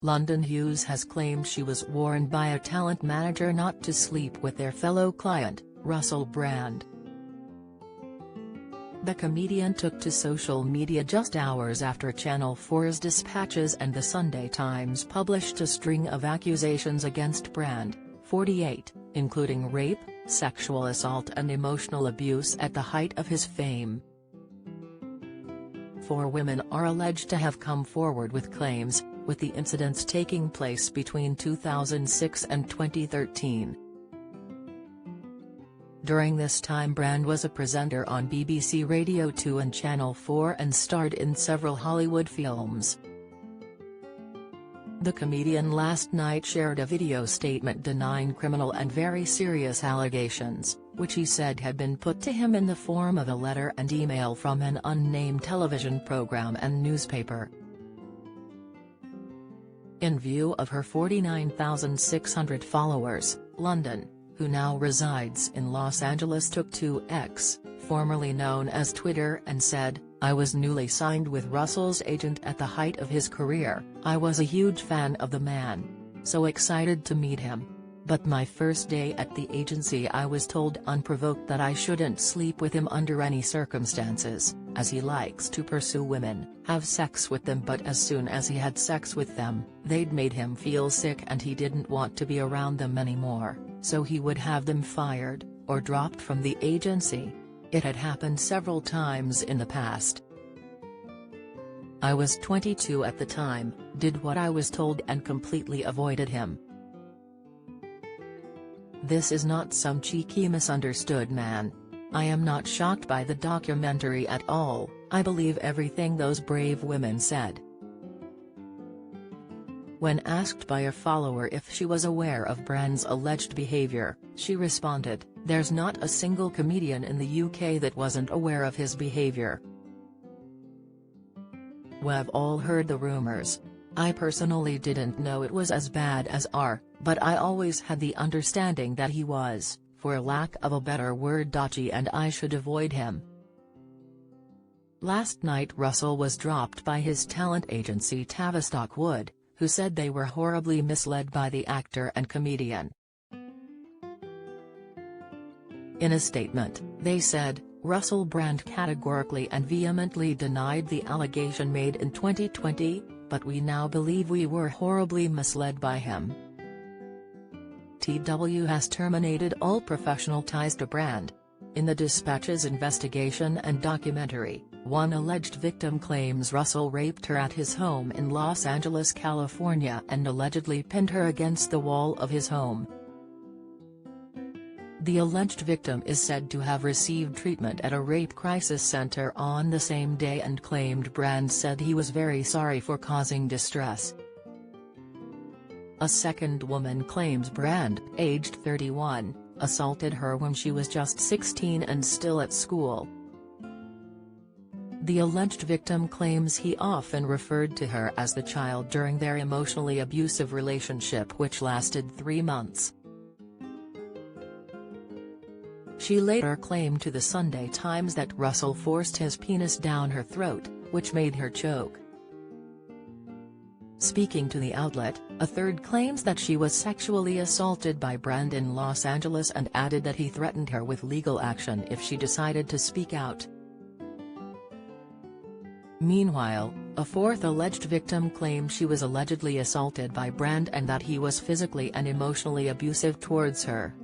London Hughes has claimed she was warned by a talent manager not to sleep with their fellow client, Russell Brand. The comedian took to social media just hours after Channel 4's Dispatches and The Sunday Times published a string of accusations against Brand, 48, including rape, sexual assault and emotional abuse at the height of his fame. 4 women are alleged to have come forward with claims, with the incidents taking place between 2006 and 2013. During this time Brand was a presenter on BBC Radio 2 and Channel 4 and starred in several Hollywood films. The comedian last night shared a video statement denying criminal and very serious allegations, which he said had been put to him in the form of a letter and email from an unnamed television program and newspaper. In view of her 49,600 followers, London, who now resides in Los Angeles, took to X, formerly known as Twitter, and said, "I was newly signed with Russell's agent at the height of his career. I was a huge fan of the man. So excited to meet him. But my first day at the agency I was told unprovoked that I shouldn't sleep with him under any circumstances, as he likes to pursue women, have sex with them, but as soon as he had sex with them, they'd made him feel sick and he didn't want to be around them anymore, so he would have them fired, or dropped from the agency. It had happened several times in the past. I was 22 at the time, did what I was told and completely avoided him. This is not some cheeky misunderstood man. I am not shocked by the documentary at all. I believe everything those brave women said." When asked by a follower if she was aware of Brand's alleged behavior, she responded, "There's not a single comedian in the UK that wasn't aware of his behavior. We've all heard the rumours. I personally didn't know it was as bad as but I always had the understanding that he was, for lack of a better word, dodgy, and I should avoid him." Last night Russell was dropped by his talent agency Tavistock Wood, who said they were horribly misled by the actor and comedian. In a statement, they said, Russell Brand categorically and vehemently denied the allegation made in 2020, but we now believe we were horribly misled by him. TW has terminated all professional ties to Brand. In the Dispatches investigation and documentary, one alleged victim claims Russell raped her at his home in Los Angeles, California, and allegedly pinned her against the wall of his home. The alleged victim is said to have received treatment at a rape crisis center on the same day and claimed Brand said he was very sorry for causing distress. A second woman claims Brand, aged 31, assaulted her when she was just 16 and still at school. The alleged victim claims he often referred to her as the child during their emotionally abusive relationship, which lasted 3 months. She later claimed to the Sunday Times that Russell forced his penis down her throat, which made her choke. Speaking to the outlet, a third claims that she was sexually assaulted by Brand in Los Angeles and added that he threatened her with legal action if she decided to speak out. Meanwhile, a fourth alleged victim claimed she was allegedly assaulted by Brand and that he was physically and emotionally abusive towards her.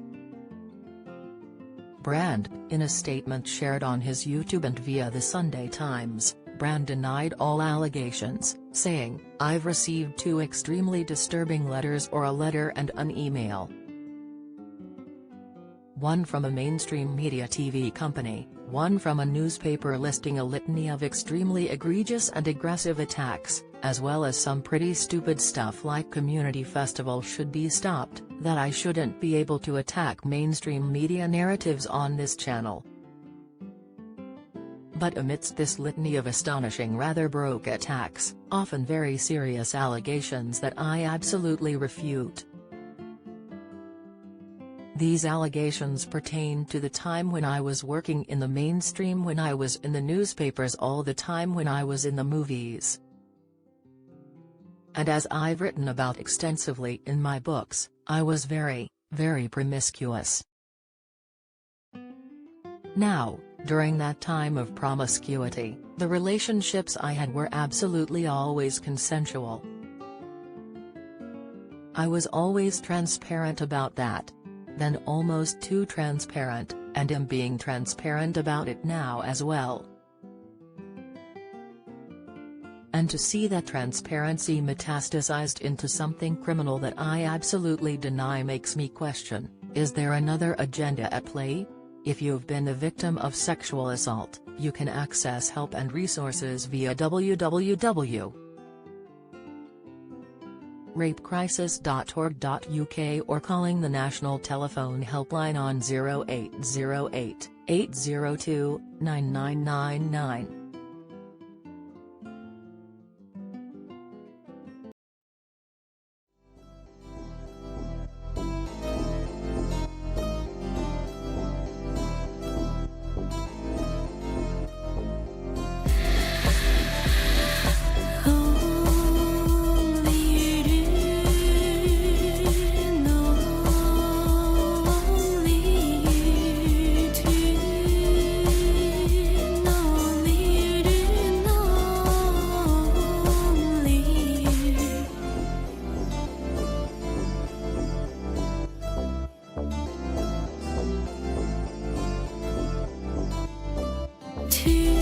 Brand, in a statement shared on his YouTube and via the Sunday Times, Brand denied all allegations, saying, "I've received 2 extremely disturbing letters, or a letter and an email. One from a mainstream media TV company, one from a newspaper listing a litany of extremely egregious and aggressive attacks, as well as some pretty stupid stuff like community festival should be stopped, that I shouldn't be able to attack mainstream media narratives on this channel." But amidst this litany of astonishing, rather baroque attacks, often very serious allegations that I absolutely refute. These allegations pertain to the time when I was working in the mainstream, when I was in the newspapers all the time, when I was in the movies. And as I've written about extensively in my books, I was very, very promiscuous. Now, during that time of promiscuity, the relationships I had were absolutely always consensual. I was always transparent about that. Then almost too transparent, and am being transparent about it now as well. And to see that transparency metastasized into something criminal that I absolutely deny makes me question, is there another agenda at play? If you've been a victim of sexual assault, you can access help and resources via www.rapecrisis.org.uk or calling the National Telephone Helpline on 0808 802 9999. To